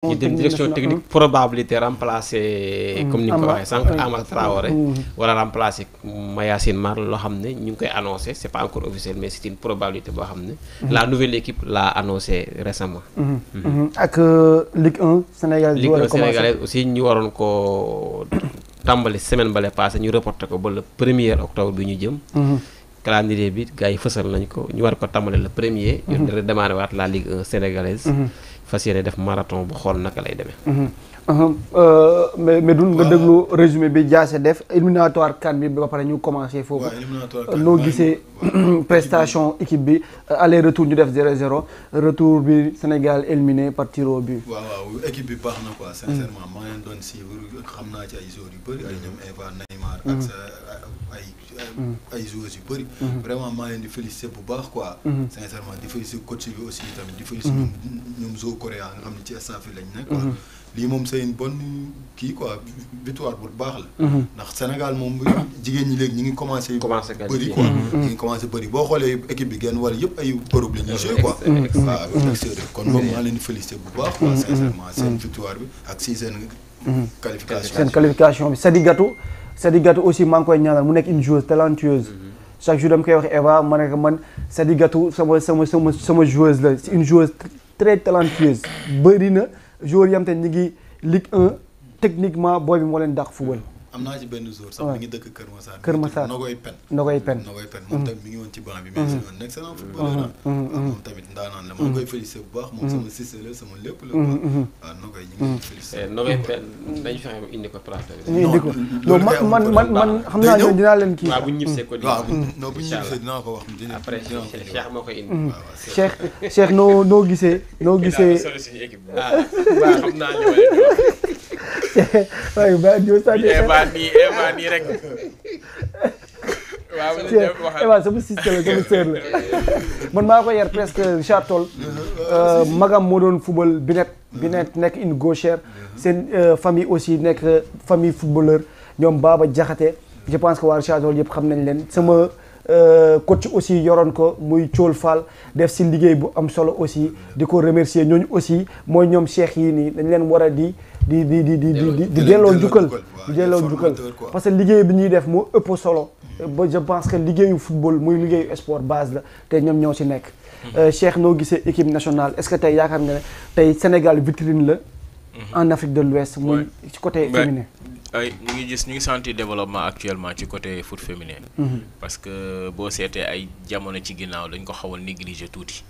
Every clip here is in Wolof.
ñu dem direction technique probabilité remplacer comme ni nga ko waxee sànq Amara Traoré wala remplacer Mayacine Mar loo xam ne ñu ngi koy annoncé c'est pas encore officiel mais c'est une probabilité boo xam ne la nouvelle équipe l'a annoncé récemment ak Ligue 1 Sénégal Ligue 1 sénégalaise aussi ñu waroon ko tàmbali semaine bale passé ñu reporté ko ba le 1er octobre bi ñu jëm calendrier bi gars yi fësal nañ ko ñu war ko tàmbali le 1er ñu redémarrer waat la Ligue 1 sénégalaise fas yéene def marathon bu xool naka lay demee. mais dun nga déglu résumé bi Diassé def éliminatoire CAN bi ba pare ñu commencé foofu. noo gisee prestation équipe bi aller retour ñu def 0-0 retour bi Sénégal éliminé par tir au but. waaw équipe bi baax na quoi sincèrement maa ngi leen doon suivre xam naa ci ay joueurs yu bëri ay ñoom Eva Neymar ak sa ay joueurs yu bëri. vraiment maa leen di féliciter bu baax quoi. sincèrement di féliciter coach bi aussi tamit di féliciter ñoom Zo Korea nga xam ne ci staff yi lañ nekk quoi. lii moom c'est une bonne kii quoi victoire bu baax la. ndax Sénégal moom jigéen ñi léegi ñu ngi commencé. bëri quoi ñu ngi commencé bëri boo xoolee équipe bi genn wala yëpp ay Europe la ñuy joué quoi. waaw extérieur kon moom maa leen di féliciter bu baax quoi sincèrement seen victoire bi ak si seen qualification. seen qualification bi Sadi Gatou aussi maa ngi koy ñaanal mu nekk une joueuse talentueuse. chaque jour dama koy wax Eva ma ne ko man Sadi Gatou sama joueuse la c'est une joueuse très talentueuse bëri na. joueurs yi am te ñu ngi Ligue 1 techniquement booy bi moo leen dàq football. am naa ci benn joueur sax mi ngi dëkk Kër Massar. Kër Massar Nogoy Pen. moom tamit mi ngi woon ci banc bi. mais c'est un excellent footballeur. moom tamit ndaanaan la maa koy féliciter bu baax. moom sama sister la sama lépp la. waaw Nogoy ñu ngi féliciter. Nogoy Pen dañu fexe indi ko plateau bi. ñu indi ko non man xam naa ne dinaa leen kii. waaw bu ñu ñibsee ko waaw non bu ñu ñibsee dinaa ko wax. après Cheikh moo koy indi. Cheikh noo gisee. waaw xam naa waaye ba ñëw sànni Eva nii rek. waaw Eva sama sister la sama sœur la man maa ko yar presque Richard Toll magam moo doon football Binet nekk une gauchère seen famille aussi nekk famille footballeur ñoom Baba Diakhaté je pense que waa Richard Toll yëpp xam nañ leen sama coach aussi yoroon ko muy Thiol Fall def si liggéey bu am solo aussi di ko remercier ñooñu aussi mooy ñoom cheikh yi nii dañ leen war a di delloo njukkal parce que liggéey bi ñuy def moo ëpp solo ba je pense que liggéeyu football muy liggéeyu sport base la te ñoom ñoo ci nekk Cheikh noo gisee équipe nationale est-ce que tey yaakaar nga ne tey Sénégal vitrine la en Afrique de l'Ouest muy ci côté féminin ay ñu ngi sentir développement actuellement ci côté foot féminin parce que boo seetee ay jamono ci ginnaaw dañ ko xaw a négliger tuuti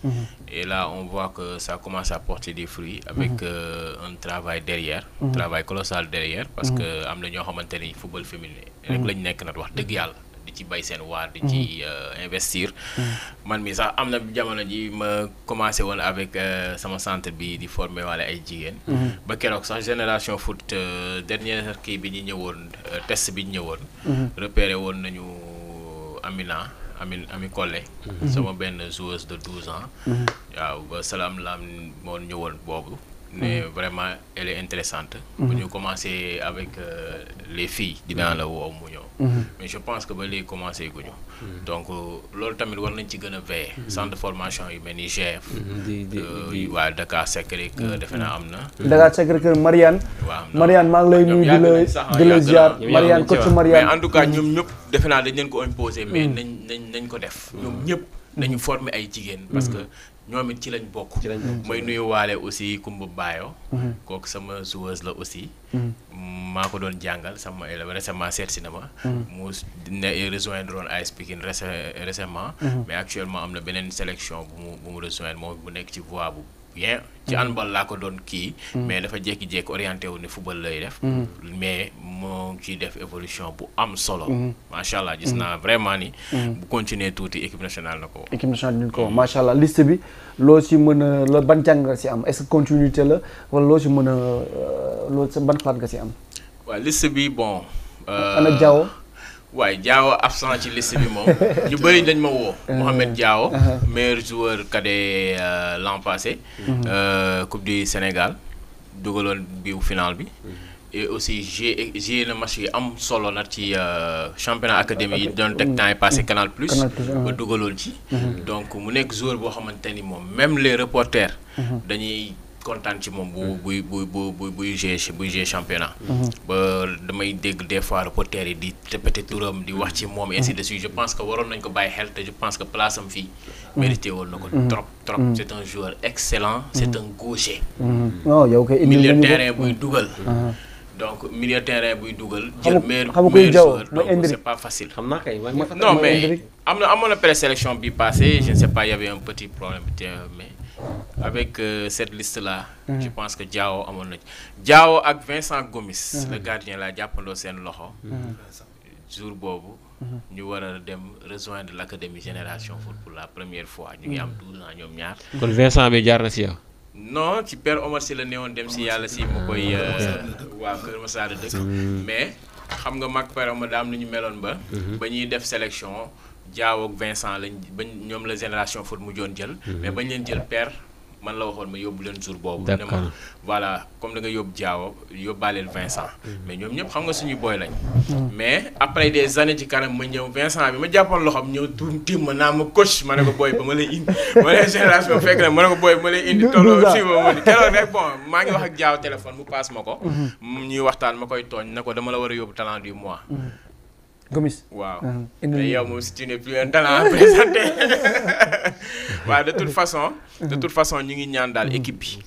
et là on voit que ça commence à porter des fruits avec un travail derrière travail colossal derrière parce que am na ñoo xamante ni football féminin rek lañ nekk nag wax dëgg yàlla di ci bay seen waar di ci investir man mi sax am na jamono ji ma commencé woon avec sama centre bi di former wala ay jigéen ba keroog sax génération foot dernière kii bi ñu ñëwoon test bi ñu ñëwoon repéré woon nañu Ami Collé sama benn joueuse de 12 ans waaw ba Salam Lam moo ñëwoon boobu mais vraiment elle est intéressante bu ñu commencé avec les filles dinaa la woo mu ñëw mais je pense que ba léegi commencé guñu donc loolu tamit war nañ ci gën a veiller centre de formation yu mel ni GF waa Dakar Sacré-Cœur defe naa am na Dakar Sacré-Cœur Marianne maa ngi lay nuyu di la ziar Marianne coach Marianne mais en tout cas ñoom ñëpp defe naa dañ leen ko imposer mais nañ ko def ñoom ñëpp nañu former ay jigéen parce que ñoom it ci lañ bokk mooy nuyu waale aussi Kumba Bayo kooku sama joueuse la aussi maa ko doon jàngal sama élève récemment seet si na ma mu ne rejoindre woon AS Pikine récemment mais actuellement am na beneen sélection bu mu rejoindre moom bu nekk ci voie bu bien ci handball laa ko doon kii mais dafa jékki-jékki orienté wu ne football lay def mais moo ngi ciy def évolution bu am solo macha allah gis naa vraiment ni bu continuer tuuti équipe nationale na ko équipe nationale dina ko macha allah liste bi loo si mën a la ban jàng nga si am est-ce que continuité la wala loo si mën a loolu sa ban xalaat nga si am waaw liste bi bon ana Diawo waaye Diawo absent ci liste bi moom ñu bëri dañ ma woo Mohamed Diawo meilleur joueur cadet l'an passé Coupe du Sénégal dugaloon biu final bi et aussi j'ai le match yi am solo nag ci championnat académie yi doon teg temps yi passé Canal Plus ba dugaloon ci donc mu nekk joueur boo xamante ni moom même les reporters dañuy kontaan ci moom buy jouer championnat. ba damay dégg des fois reporters yi di répéter turam di wax ci moom ainsi de suite je pense que waroon nañ ko bàyyi xel te je pense que place am fii mérité woon na ko trop c'est un joueur excellent c'est un gaucher. milieu terrain buy dugal. donc milieu terrain buy dugal. jël meilleur joueur donc c'est pas facile. xam naa kay non mais amoon na présélection bi passé je ne sais pas il y avait un petit problème mais avec cette liste là. je pense que Diao amoon na Diao ak Vincent Gomis. le gardien la jàppandoo seen loxo. jour boobu. ñu war a dem rejoindre l'académie Génération Foot pour la première fois ñu ngi am 12 ans ñoom ñaar. kon Vincent bi jaar na si yow. non ci Père Omar si la néewoon dem si yàlla si mu koy waa Kër Massar dëkk mais xam nga mag Père Omar daa am lu ñu meloon ba ñuy def sélection Diao ak Vincent lañ ba ñoom la Génération Foot mu joon jël mais bañ leen jël Père man la waxoon ma yóbbu leen jour boobu ne ma voilà comme da nga yóbbu Diao yóbbaaleel Vincent mais ñoom ñëpp xam nga suñuy booy lañ mais après des années ci kanam ma ñëw Vincent bi ma jàppoon loxoom ñëw tim ma naa ma coach ma ne ko booy ba ma lay indi ma lay Génération fekk na ma ne ko booy ba ma lay indi tolloo si ma ni keroog rek bon maa ngi wax ak Diao téléphone mu passe ma ko ñuy waxtaan ma koy tooñ na ko dama la war a yóbbu talent du mois Gomis waaw mais yow moom si tu n'es plus un talent à présenter waaw de toute façon ñu ngi ñaan daal équipe bi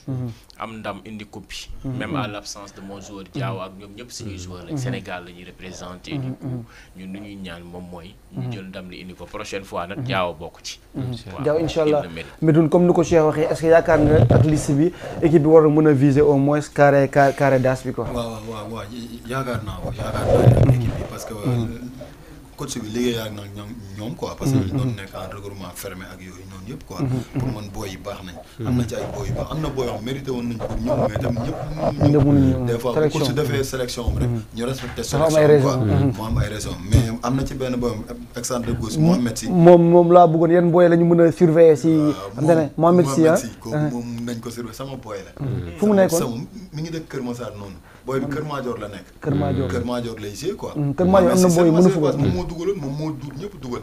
am ndam indi coupe bi même à l'absence de mon joueur Diao ak ñoom ñëpp suñuy joueur lañ Sénégal la ñuy représenté du coup ñun lu ñuy ñaan moom mooy ñu jël ndam li indi ko prochaine fois nag Diao bokk ci Diao inshallah Medoune comme ni ko Cheikh waxee est-ce que yaakaar nga ak liste bi équipe bi war a mën a viser au moins carré d'as bi quoi waaw yaakaar naa équipe bi parce que coach bi liggéey ak nag ñoom quoi parce que ñu doon nekk en regroupement fermé ak yooyu noonu yëpp quoi pour man booy yi baax nañ am na ci ay booy yu baax am na booy yoo xam mérité woon nañ pour ñëw mais tam ñëpp des fois bu coach defee sélection am rek ñu respecté sélection quoi mu am ay raison mais am na ci benn booy exemple de gauche Mohamed Sy moom laa bëggoon yan booy la ñu mën a surveiller si am na ne Mohamed Sy kooku moom nañ ko surveiller sama booy la fu mu nekkoon mi ngi dëkk Kër Massar noonu booy bi Kër Madior la nekk Kër Madior lay jouer quoi Kër Madior am na booy mënu football moom moo dugaloon moom moo ñëpp dugal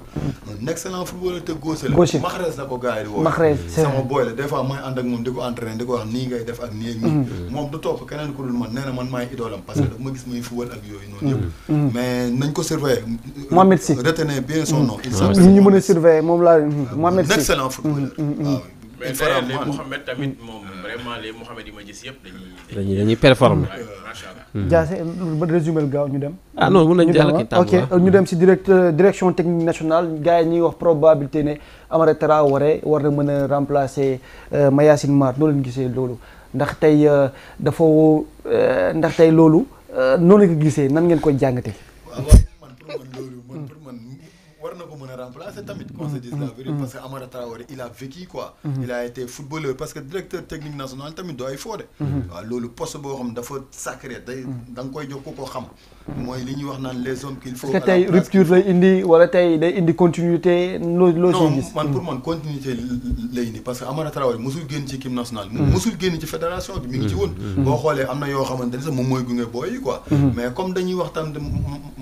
un excellent footballeur te gauche la Mahrez la ko gars yi di woo sama booy la des fois mooy ànd ak moom di ko entraîner di ko wax nii ngay def ak nii ak nii moom du topp keneen ku dul man nee na man maay idoolam parce que daf ma gis muy football ak yooyu noonu yëpp mais nañ ko surveiller Mohamed Sy retenez bien son nom ñu mën a surveiller moom laa Mohamed Sy excellent footballeur waaw mais les Mohamed tamit moom vraiment les Mohamed yi ma gis yëpp dañuy performer macha allah Diassé ba résumé gaaw ñu dem non mën nañu jàll ok ñu dem si direction technique nationale gars yi ñuy wax probabilité ne Amara Traoré war na mën a remplacer Mayacine Mar noo leen gisee loolu ndax tey loolu noonu nga ko gisee nan ngeen koy jàngate man pour man war na ko mën a remplacer tamit qu'on se dise la vérité parce que Amara Traoré il a vécu quoi il a été footballeur parce que directeur technique national tamit doo ay foode waaw loolu poste boo xam dafa sacré day da nga koy jox ko xam mooy li ñuy wax naan les hommes qu'il faut est-ce que tey rupture lay indi wala tey day indi continuité loo siy gis man pour man continuité lay indi parce que Amara Traoré mosul génn ci équipe nationale mosul génn ci fédération bi mi ngi ci woon boo xoolee am na yoo xamante ne sax moom mooy gunge booy yi quoi mais comme dañuy wax tam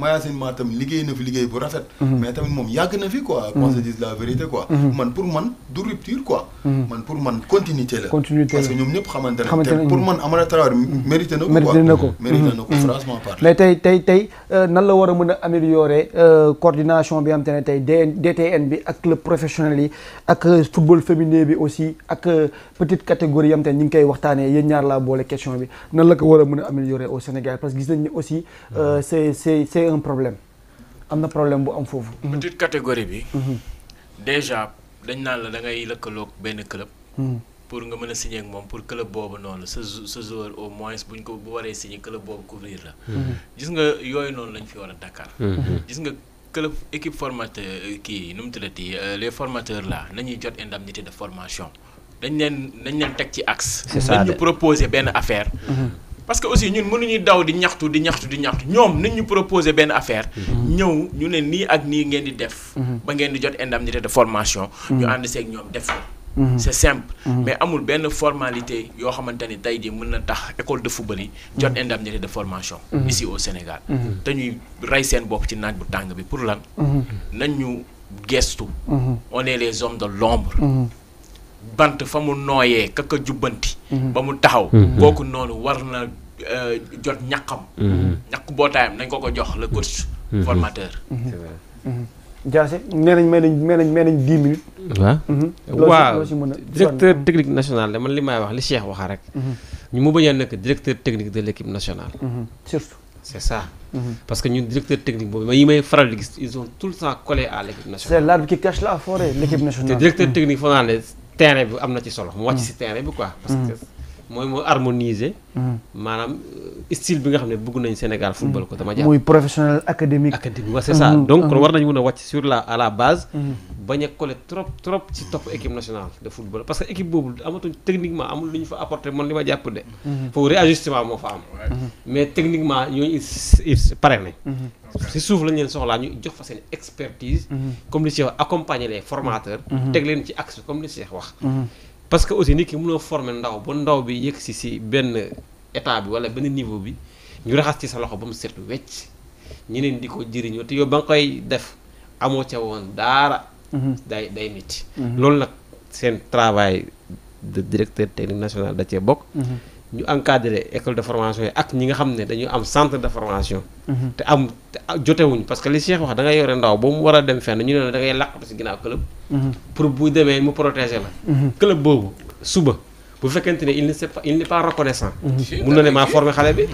Mayacine Mar tam liggéey na fi liggéey bu rafet mais tamit moom yàgg na fi quoi qu'on se dise la vérité quoi man pour man du rupture quoi man pour man continuité la parce que ñoom ñëpp xamante ne pour man Amara Traoré mérité na ko franchement parlé mais tey nan la war a mën a améliorer coordination bi am te ne tey DTN bi ak club professionnel yi ak football féminin bi aussi ak petite catégorie am te ñu ngi koy waxtaanee yéen ñaar laa boole question bi nan la ko war a mën a améliorer au Sénégal parce que gis nañ ni aussi c'est un problème am na problème bu am foofu. petite catégorie bi. déjà dañ naan la da ngay lëkkaloog benn club. pour nga mën a signer ak moom pour club boobu noonu sa joueur au moins buñ ko bu waree signer club boobu couvrir la. gis nga yooyu noonu lañ fi war a Dakar. gis nga club équipe formateur kii nu mu tuddati les formateurs là nañuy jot indemnité de formation dañ leen teg ci axe. c'est ça dañ ñu proposer benn affaire. parce que aussi ñun mënuñuy daw di ñaxtu ñoom nañ ñu proposer benn affaire. ñëw ñu ne nii ak nii ngeen di def. ba ngeen di jot indemnité de formation. ñu ànd seeg ñoom def ko. c'est simple. mais amul benn formalité yoo xamante ni tey jii mën na tax école de football yi. jot indemnité de formation. ici au Sénégal. te ñuy rey seen bopp ci naaj bu tàng bi pour lan. nañ ñu gestu. on est les hommes de l'ombre. bant fa mu nooyee kaka jubbanti ba mu taxaw kooku noonu war na jot ñaqam ñaq bootaayam nañ ko jox le coach formateur Diassé nee nañ may nañ 10 minutes waaw directeur technique national de man li may wax li Cheikh waxa rek ñu mu bañ a nekk directeur technique de l'équipe nationale surtout c'est ça parce que ñun directeur technique boobu yi may faral di gis ils sont tout le temps collés à l'équipe nationale c'est l'arbre qui cache la forêt l'équipe nationale te directeur technique foog naa ne terrain bi am na ci solo mu wàcc si terrain bi quoi parce que mooy harmoniser maanaam style bi nga xam ne bëgg nañ Sénégal football ko dama jàpp muy professionnel académique waaw c'est ça donc kon war nañu mën a wàcc sur à la base bañ a coller trop ci topp équipe nationale de football parce que équipe boobu amatuñ techniquement amul lu ñu fa apporter man li ma jàpp de foofu réajustement moo fa am mais techniquement ñooñu pare nañ si suuf lañ leen soxlaa ñu jox fa seen expertise comme li Cheikh wax accompagner les formateurs teg leen ci axe comme li Cheikh wax parce que aussi nit ki mënoo former ndaw ba ndaw bi yëg si benn état bi wala benn niveau bi ñu raxas ci sa loxo ba mu set wecc ñeneen di ko jëriñoo te yow ba nga koy def amoo ca woon daara day métti loolu nag seen travail de directeur technique national da cee bokk ñu encadrer école de formation yi ak ñi nga xam ne dañu am centre de formation te jotewuñ parce que li Cheikh wax da ngay yore ndaw ba mu war a dem fenn ñu ne la da ngay làqatu si ginnaaw club pour bu demee mu protéger la club boobu suba bu fekkente ne il n'est pas reconnaissant mun na ne maa formé xale bi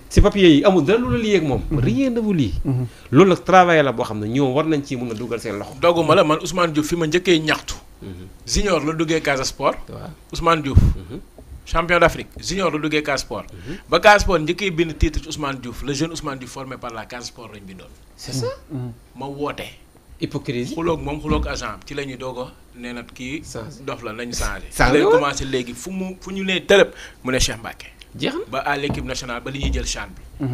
si papier yi amul dara lu la lié ak moom rien ne vous lie loolu nag travail la boo xam ne ñoom war nañ ci mun a dugal seen loxo dogguma la man Ousmane Diouf fi ma njëkkee ñaxtu junior la duggee Casa Sport waaw Ousmane Diouf champion d'Afrique junior la duggee Casa Sport ba Casa Sport njëkkee bind titre ci Ousmane Diouf le jeune Ousmane Diouf formé par la Casa Sport lañ bindoon c'est ça ma woote hypocrisie xuloog agent ci la ñuy doog a nee na kii dof la nañ changé changé lañ commencé léegi fu ñu nee tërëb mu ne Cheikh Mbacké jeex na ba à l'équipe nationale ba li ñuy jël CHAN bi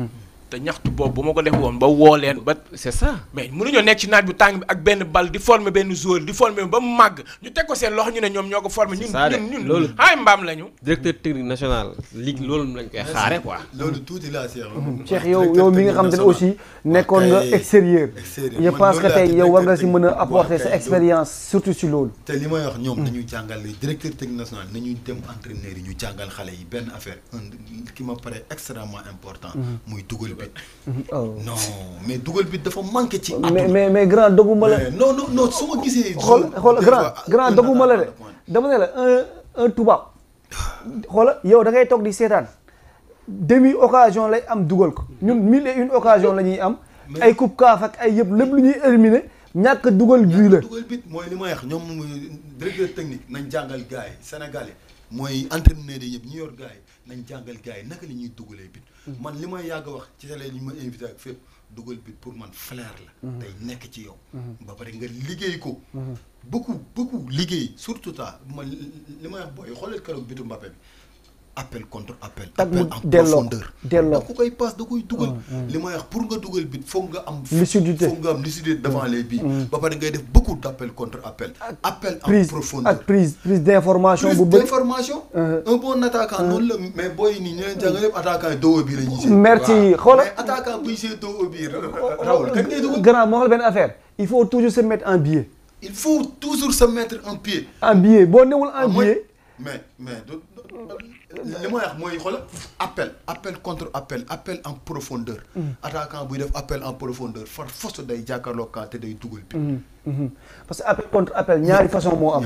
te ñaxtu boobu bu ma ko def woon ba woo leen ba c'est ça mais mënuñoo nekk ci naaj bu tàng bi ak benn bal di former benn joueur di former ba mu màgg ñu teg ko seen loxo ñu ne ñoom ñoo ko former ñun loolu ay mbaam lañu directeur technique national ligue loolu lañ koy xaare quoi loolu tuuti laa Cheikh yow mi nga xam te ne aussi nekkoon nga extérieur je pense que tey yow war nga si mën a apporter sa expérience surtout si loolu te li may wax ñoom nañu jàngal directeur technique national nañu dem entraîneur yi ñu jàngal xale yi benn affaire qui me paraît extrêmement important muy dugal bi non mais dugal bi dafa manqué ci mais grand doguma la non su ma gisee xool grand doguma la de dama ne la un tubaab xoola yow da ngay toog di seetaan demi occasion lay am dugal ko ñun 1001 occasion la ñuy am ay coupe CAF ak ay yëpp lépp lu ñuy éliminer ñàkk dugal bii la dugal bit mooy li may wax ñoom directeur technique nañ jàngal gars yi sénégalais mooy entraîneur yi yëpp ñu yor gars yi nañ jàngal gars yi naka la ñuy dugalee bit man li may yàgg wax ci télé li ma invité ak fépp dugal bit pour man flair la day nekk ci yow ba pare nga liggéey ko beaucoup liggéey surtout man li may wax booy xoolal keroog bitu Mbappé bi appel contre appel appel en profondeur da ko koy passe da koy dugal li may wax pour nga dugal bit foog nga am lucidité devant les buts ba pare ngay def beaucoup d'appel contre appel en profondeur ak prise d'information bu bëri un bon attaquant noonu la mais booy nii ñu leen jàngal yëpp attaquant yi doo bi la ñuy see merci xoolal mais attaquant buy see doo bi rawul kan ngay dugal grand moo xam benn affaire il faut toujours se mettre en biais il faut toujours se mettre en pied boo newul en biais mais li may wax mooy xoolal appel contre appel en profondeur attaquant buy def appel en profondeur far force day jàkkaarloo kan te day dugal bi parce que appel contre appel ñaari façon moo am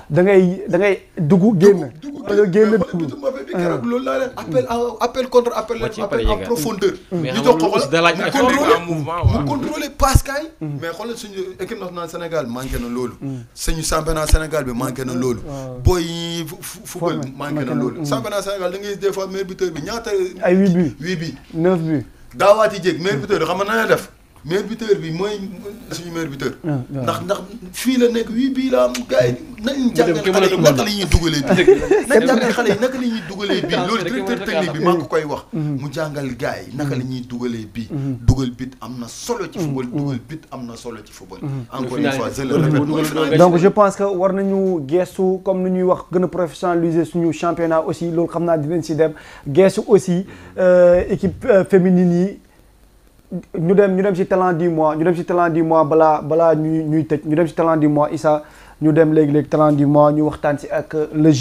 da ngay dugg génn nga génn dugg bi keroog loolu laa leen appel contre appel en profondeur ñu jox ko xoolal mu contrôler passe kaay mais xoolal suñu équipe nationale Sénégal manqué na loolu suñu championnat Sénégal bi manqué na loolu booy football manqué na loolu championnat Sénégal da ngay des fois meilleur buteur bi ñaata ay 8 buts 9 buts daawaati jéeg meilleur buteur bi xam nga na def meilleur buteur bi mooy suñu meilleur buteur ndax fii la nekk 8 bii la am gars yi nañ jàngal xale yi naka la ñuy dugalee bii nañ jàngal xale yi naka la ñuy dugalee bii loolu directeur technique bi maa ngi koy wax mu jàngal gars yi naka la ñuy dugalee bii dugal bit am na solo ci football dugal bit am na solo ci football encore une fois je le répète donc je pense que war nañu gestu comme ni ñuy wax gën a professionnaliser suñu championnat aussi loolu xam naa dinañ si dem gestu aussi équipe féminine yi ñu dem ci talent du mois balaa ñuy tëj ñu dem ci talent du mois Issa ñu dem léegi talent du mois ñu waxtaan si ak le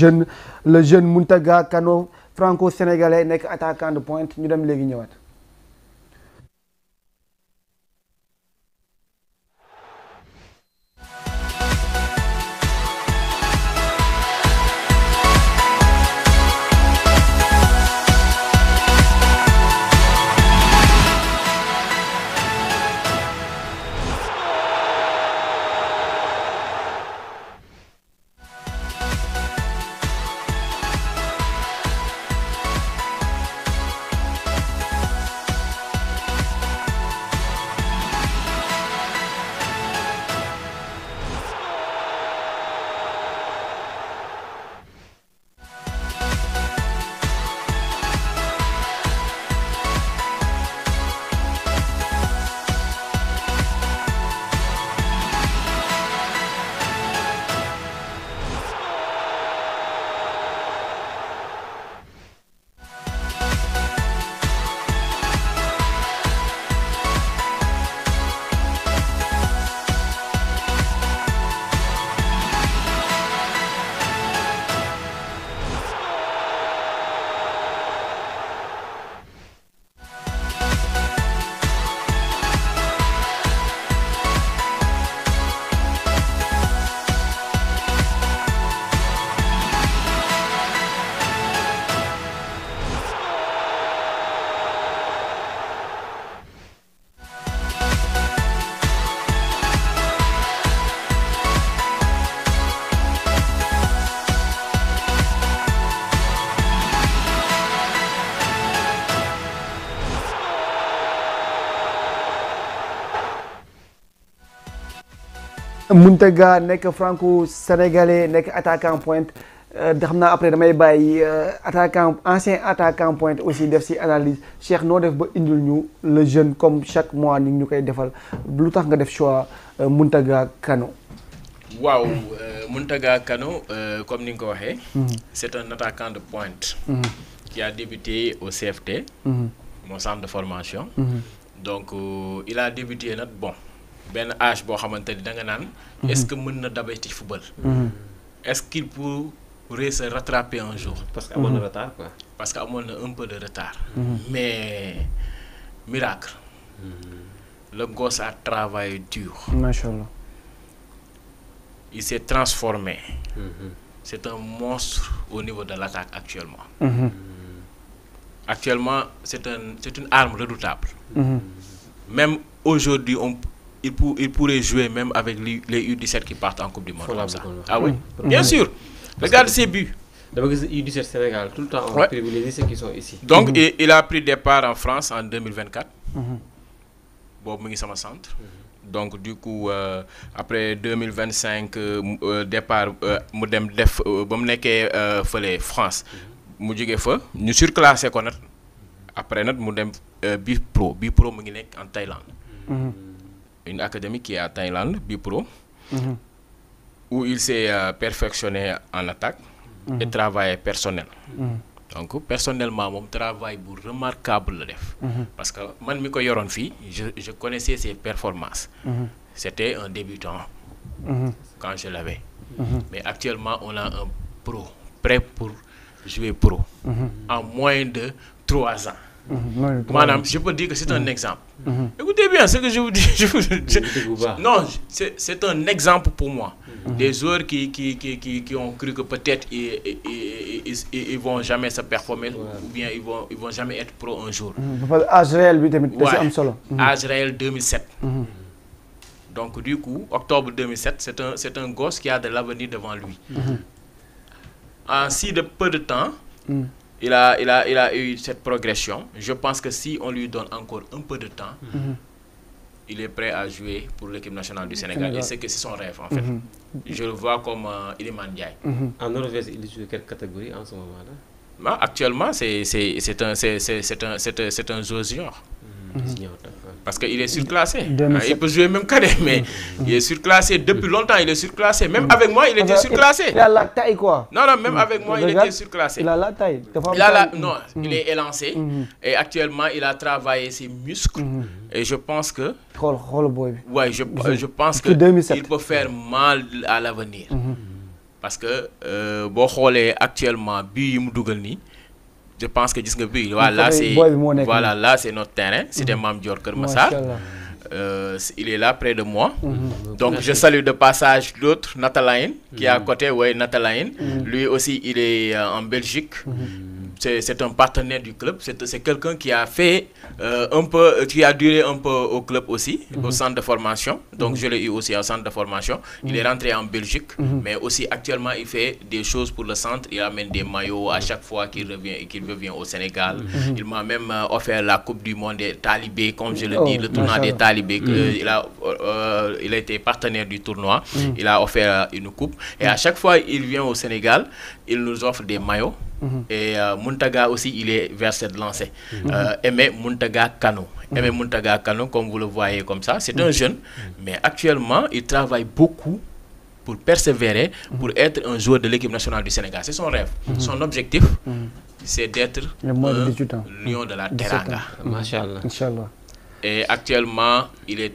jeune Mountaga Kano franco-sénégalais nekk attaquant de pointe ñu dem léegi ñëwaat. Mountaga nekk franco-sénégalais nekk attaquant pointe xam naa après damay bàyyi ancien attaquant pointe aussi def si analyse Cheikh noo def ba indil ñu le jeune comme chaque mois ni ñu koy defal lu tax nga def choix Mountaga Kano. waaw Mountaga Kano comme ni nga ko waxee. c'est un attaquant de pointe. Qui a débuté au CFT. Mon centre de formation. Donc il a débuté nag bon. Ben âge boo xamante ni da nga naan. est-ce que mën na dabati football. Est-ce qu'il pourrait se rattraper un jour. parce que amoon na retard quoi. parce que amoon na un peu de retard. mais miracle. Le gosse a travaillé dur. Machallah. Il s'est transformé. C'est un monstre au niveau de l'attaque actuellement. Actuellement c'est une arme redoutable. Même aujourd'hui il pourrait jouer même avec les U17 qui partent en Coupe du Monde. Comme ça. Ah oui, bien sûr. Regarde ses buts. D'abord, U17 Sénégal, tout le temps, on privilégie ceux qui sont ici. Donc, il a pris départ en France en 2024. Bon, il est centre. Donc, du coup, après 2025, départ, France. Nous surclassé. Après, nous avons Bipro. Bipro, en Thaïlande. Une académie qui est à Thaïlande, Bipro, où il s'est perfectionné en attaque et travail personnel. Donc, personnellement, mon travail est remarquable. Parce que moi, je connaissais ses performances. C'était un débutant quand je l'avais. Mais actuellement, on a un pro, prêt pour jouer pro, en moins de 3 ans. Madame, je peux dire que c'est un exemple. Écoutez bien ce que je vous dis. Non, c'est un exemple pour moi. Des joueurs qui ont cru que peut-être ils vont jamais se performer ou bien ils vont jamais être pro un jour. Âge réel, âge réel 2007. Donc du coup, octobre 2007, c'est un gosse qui a de l'avenir devant lui. En si de peu de temps, il a eu cette progression. Je pense que si on lui donne encore un peu de temps, il est prêt à jouer pour l'équipe nationale du Sénégal. Et c'est son rêve en fait. Je le vois comme Iliman Ndiaye. En Norvège, il joue quelle catégorie en ce moment-là? Actuellement, c'est un joueur junior. Parce qu'il est surclassé. 2007. Il peut jouer même cadet, mais il est surclassé. Depuis longtemps, il est surclassé. Même avec moi, il était surclassé. Il a la taille quoi. Non, même avec moi, il Regarde, était surclassé. Il a la taille. Non, il est élancé. Et actuellement, il a travaillé ses muscles. Et je pense que... Ouais, je pense que il peut faire mal à l'avenir. Parce que, actuellement, je pense que là c'est notre terrain, c'était Mame Dior Keur Massar. Il est là près de moi. Donc je salue de passage l'autre, Natalaine, qui est à côté, Natalaine. Lui aussi, il est en Belgique. C'est un partenaire du club. C'est quelqu'un qui a fait qui a duré un peu au club aussi, au centre de formation. Donc je l'ai eu aussi au centre de formation. Il est rentré en Belgique, mais aussi actuellement il fait des choses pour le centre. Il amène des maillots à chaque fois qu'il revient au Sénégal. Il m'a même offert la Coupe du Monde des talibés, comme je le dis, le tournoi des talibés. Il a été partenaire du tournoi. Il a offert une coupe. Et à chaque fois il vient au Sénégal, il nous offre des maillots. Et Muntaga aussi, il est vers cette lancée. Aimé Muntaga Kano. Aimé Muntaga Kano, comme vous le voyez comme ça, c'est un jeune, mais actuellement, il travaille beaucoup pour persévérer, pour être un joueur de l'équipe nationale du Sénégal. C'est son rêve. Son objectif, c'est d'être un lion de la Teranga. Machallah. Et actuellement, il est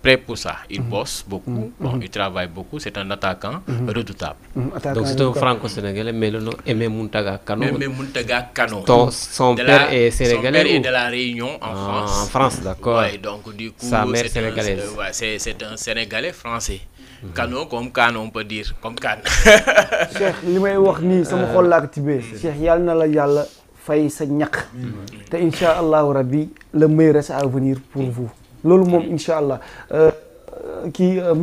prêt pour ça. Il bosse beaucoup, il travaille beaucoup. C'est un attaquant redoutable. Donc c'est un franco-sénégalais, mais le nom Aimé Muntaga Kano. Aimé Muntaga Kano. Son père est sénégalais. Son père est de la Réunion en France. En France, d'accord. Ouais, donc du coup, sa mère sénégalaise. C'est un Sénégalais français. Kano comme Kano, on peut dire, comme Kano. Cheikh, li may wax nii sama xol laa ko tibbee. Cheikh yàlla na la yàlla fay sa ñaq. te incha allahu rabbi le meilleur reste à venir pour vous. loolu moom incha allah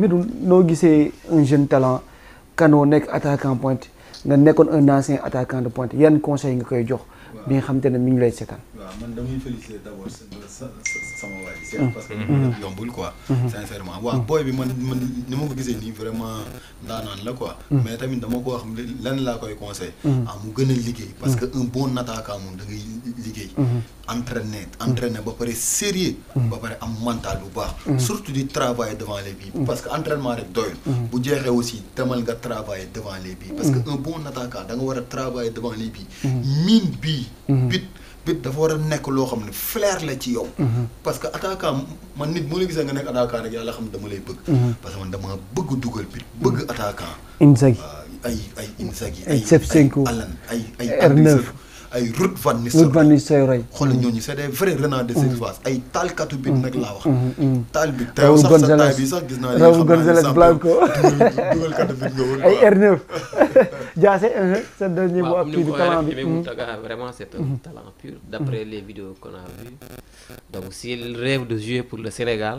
Medoune noo gisee un jeune talent Kano nekk attaquant pointe nga nekkoon un ancien attaquant de pointe yan conseil nga koy jox bi nga xam te ne mi ngi lay seetaan. waaw man damay féliciter d'abord sama waay si parce que yombul quoi sincèrement waaw booy bi man ni ma ko gisee nii vraiment ndaanaan la quoi mais tamit dama ko wax lan laa koy conseil mu gën a liggéey parce que un bon attaquant moom da ngay liggéey entraîner ba pare sérieux ba pare am mental bu baax surtout di travailler devant les buts parce que entraînement rek doyul bu jeexee aussi demal nga travailler devant les buts parce que un bon attaquant da nga war a travailler devant les buts mine bii bit dafa war a nekk loo xam ne flair la ci yow parce que attaquant man nit moo la gisee nga nekk attaquant rek yàlla xam dama lay bëgg parce que man dama bëgg dugal bit bëgg attaquant Inzaghi ay Inzaghi ay Shevchenko Alan ay R9 ay Ruud van Nistelrooy xool ñooñu c'est des vrais renards de surface ay taalkatu bit nag laa wax taal bit te yow sax sa taay bi sax gis naa ne Raúl González Blanco dugal katu bit nga woon ay R9 Diassé sa dernier mot ak kii bi talent bi vraiment c'est un talent pur d'après les vidéos qu'on a vues. Donc s'il rêve de jouer pour le Sénégal,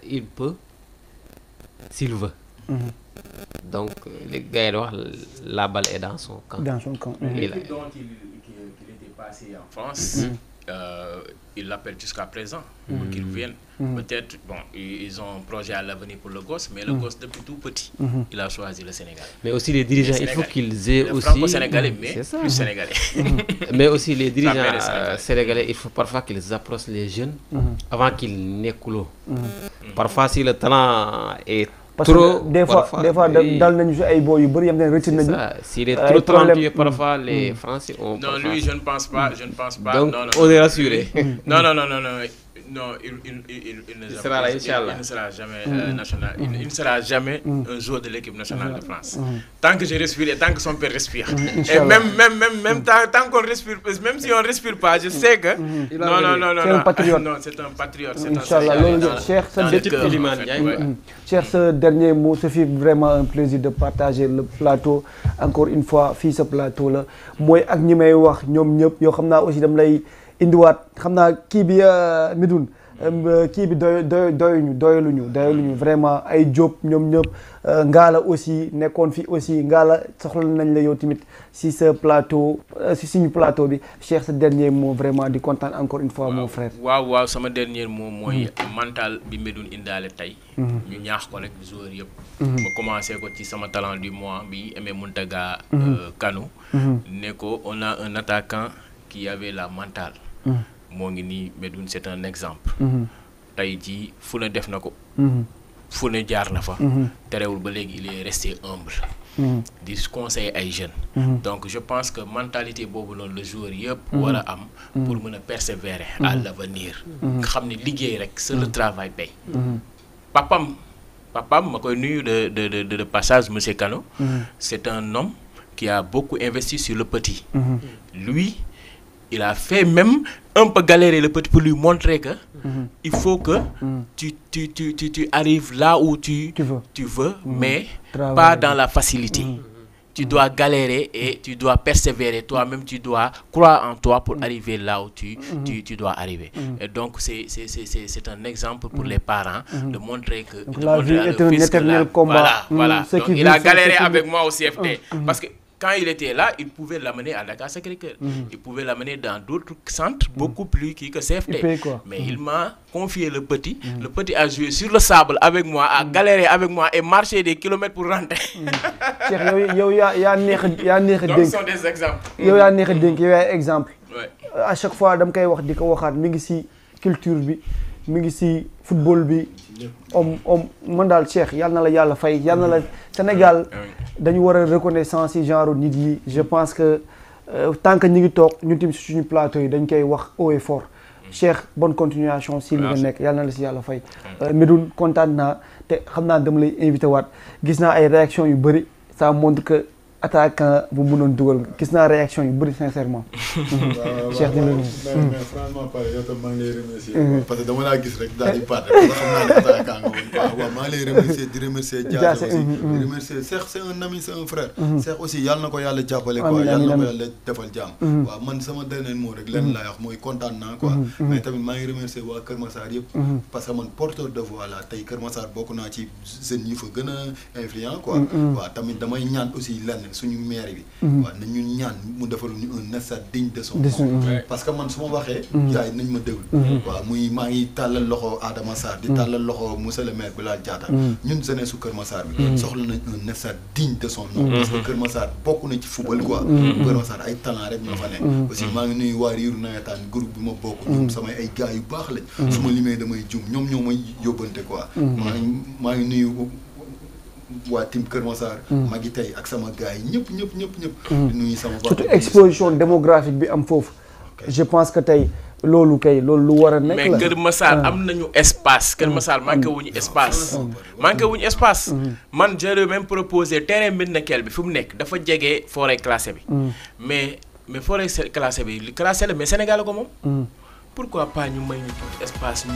il peut s'il veut. Donc les gars wax la balle est dans son camp. Depuis dont il était passé en France, il l'appelle jusqu'à présent pour qu'il vienne. Peut-être, ils ont un projet à l'avenir pour le gosse, mais le gosse depuis tout petit, il a choisi le Sénégal. Mais aussi les dirigeants, il faut qu'ils aient aussi... franco-sénégalais, mais plus sénégalais. Mais aussi les dirigeants sénégalais, il faut parfois qu'ils approchent les jeunes avant qu'ils n'aient coulot. Parfois, si le talent est trop... Des fois, dans le jeu, il y a des retiens. S'il est trop talentueux, parfois, les Français ont... Non, lui, je ne pense pas. Donc, on est rassuré. Non, il ne sera jamais national. Il ne sera jamais un joueur de l'équipe nationale de France. Tant que je respire et tant que son père respire. Et même tant qu'on respire, même si on ne respire pas, je sais que... Non. C'est un patriote. Non, c'est un patriote. Cher, ce dernier mot, ce fut vraiment un plaisir de partager le plateau. Encore une fois, fii ce plateau-là. Moi, ak ñi may wax ñoom ñëpp yoo xam naa aussi dama lay indiwaat xam naa kii bi Medoune kii bi doyaluñu vraiment ay Diop ñoom ñëpp Ngala aussi nekkoon fi aussi Ngala soxla nañ la yow tamit si ce plateau si suñu plateau bi Cheikh sa dernier mot vraiment di kontaan encore une fois mon frère. waaw sama dernier mot mooy mental bi Medoune indaale tey. ñu ñaax ko rek joueur yëpp. ma commencé ko ci sama talent du mois bi Aimé Muntaga Kano. ne ko on a un attaquant qui avait la mentale. moo ngi nii Medoune c'est un exemple. tey jii fu ne def na ko. fu ne jaar na fa. terewul ba léegi il est resté humble. di conseiller ay jeunes. donc je pense que mentalité boobu noonu le joueur yëpp war a am. pour mën a persévérer à l'avenir. nga xam ne liggéey rek c'est le travail paye. papam ma koy nuyu de passage monsieur Kano. c'est un homme qui a beaucoup investi sur le petit. Lui il a fait même un peu galérer le petit pour lui montrer que il faut que tu arrives là où tu veux mais pas dans la facilité. Tu dois galérer et tu dois persévérer. Toi-même, tu dois croire en toi pour arriver là où tu dois arriver. Et donc, c'est un exemple pour les parents de montrer que... Donc, la vie est un éternel combat. Voilà. Donc, il a galéré avec moi au CFT. Parce que quand il était là, il pouvait l'amener à Dakar Sacré-Cœur. Il pouvait l'amener dans d'autres centres beaucoup plus que CFT. Mais il m'a confié le petit. Le petit a joué sur le sable avec moi, a galéré avec moi et marché des kilomètres pour rentrer. Donc, ce sont des exemples. Exemple. À chaque fois, je vais wax diko waxat mi ngi ci culture bi, mi ngi ci football bi. Man daal Cheikh yal na la yàlla fay yal na la Sénégal dañu war a reconnaissance ci genre nit yi je pense que tant que ñu ngi toog ñun tamit suñu plateau yi dañ koy wax haut et fort Cheikh bonne continuation si li nga nekk yal na la si yàlla fay. Medoune kontaan naa te xam naa dama lay invité waat gis naa ay réactions yu bëri ça montre que attaquant bu mënoon dugal gis naa réaction yu bëri sincèrement. Cheikh di mais franchement pare yow tam maa ngi lay remercier. parce que dama laa gis rek daal di parte parce que xam naa ne attaquant nga woon quoi waaw maa ngi lay remercier di remercier Diassé aussi di remercier Cheikh c'est un ami c'est un frère. Cheikh aussi yàlla na ko yàlla jàppale quoi yàlla na ko yàlla defal jàmm. waaw man sama dernier mot rek lenn laay wax mooy kontaan naa quoi. mais tamit maa ngi remercier waa Kër Massar yëpp. parce que man porteur de voix la tey Kër Massar bokk naa ci jeunes yi fa gën a influent quoi. waaw tamit damay ñaan aussi lenn suñu maire bi. waaw nañu ñaan mu defal ñu un stade digne de son nom. parce que man su ma waxee. gars yi nañ ma déglu. waaw muy maa ngi tàllal loxo Adama Sarr di tàllal loxo monsieur le maire Bilal Diatta. ñun jeunesse su Kër Massar bi. soxla nañ un stade digne de son nom. parce que Kër Massar bokk na ci football quoi. Kër Massar ay talent rek ñoo fa nekk. aussi maa ngi nuyu waa Riiru Nawetaan groupe bi ma bokk. ñoom samay ay gars yu baax lañ. su ma limee damay jum ñoom ñoo may yóbbante quoi. maa ngi nuyu. waa team Kër Massar. magi tey ak sama gars yi ñëpp. di nuyu sama surtout explosion démographique bi am foofu. je pense que tey loolu lu war a nekk la. mais Kër Massar am nañu espace. Kër Massar manqué wuñu espace. man j'aurais même proposé terrain Médina-Kell bi fu mu nekk dafa jege forêt classée bi. mais forêt classée bi classé la mais Sénégal ko moom. pourquoi pas ñu may ñu tuuti espace ñu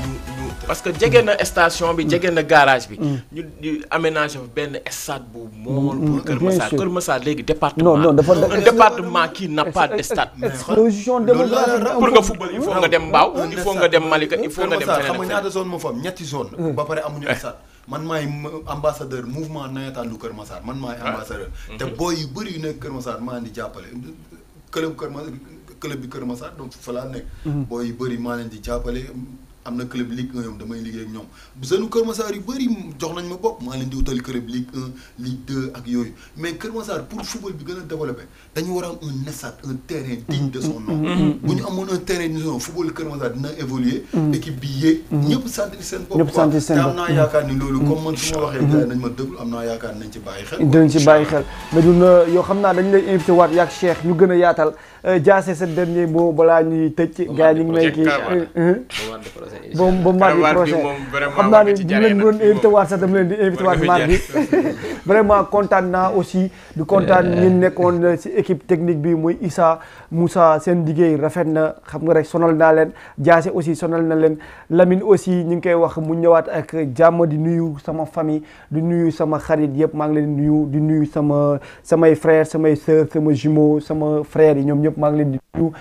parce que jege na station bi jege na garage bi. ñu aménager benn stade bu mool pour Kër Massar léegi département. non dafa un département qui n'a pas de stade. explosion démographique pour nga football il faut nga dem Mbao il faut nga dem Malika il faut nga dem feneen xam nga ñaata zone moo fa am ñetti zone ba pare amuñu stade. man maay ambassadeur mouvement nawetaanu Kër Massar man maay ambassadeur. te booy yu bëri yu nekk Kër Massar maa di jàppale club bi Kër Massar donc fa laa nekk. booy yu bëri maa leen di jàppale am na club Ligue 1 ñoom damay liggéey ak ñoom jeune Kër Massar yu bëri jox nañ ma bopp maa leen di wutal club Ligue 1 Ligue 2 ak yooyu mais Kër Massar pour football bi gën a développé dañu war a am un stade un terrain digne de son nom. bu ñu amoon un terrain digne de son nom football Kër Massar dina évoluer. équipe bi yéeg. ñëpp sentir seen bopp. ñëpp sentir seen bopp te am naa yaakaar ni loolu comme man su ma waxee gars yi nañ ma déglu am naa yaakaar nañ ci bàyyi xel. dinañ ci bàyyi xel mais du na yoo xam naa dañu lay invité waat yaak Cheikh ñu gën a yaatal Diassé sa dernier mot balaa ñuy tëj. gars yi ñu ngi may kii prochain xam naa ne bu leen doon invité waat sax dama leen di invité waat mardi vraiment kontaan naa aussi di kontaan ñi nekkoon ci équipe technique bi muy Issa Moussa seen liggéey rafet na xam nga rek sonal naa leen Diassé aussi sonal na leen Lamine aussi ñu ngi koy wax mu ñëwaat ak jàmm di nuyu sama famille di nuyu sama xarit yëpp maa ngi leen di nuyu samay frères samay sœurs sama jumeau sama frères yi ñoom ñëpp maa ngi leen di nuyu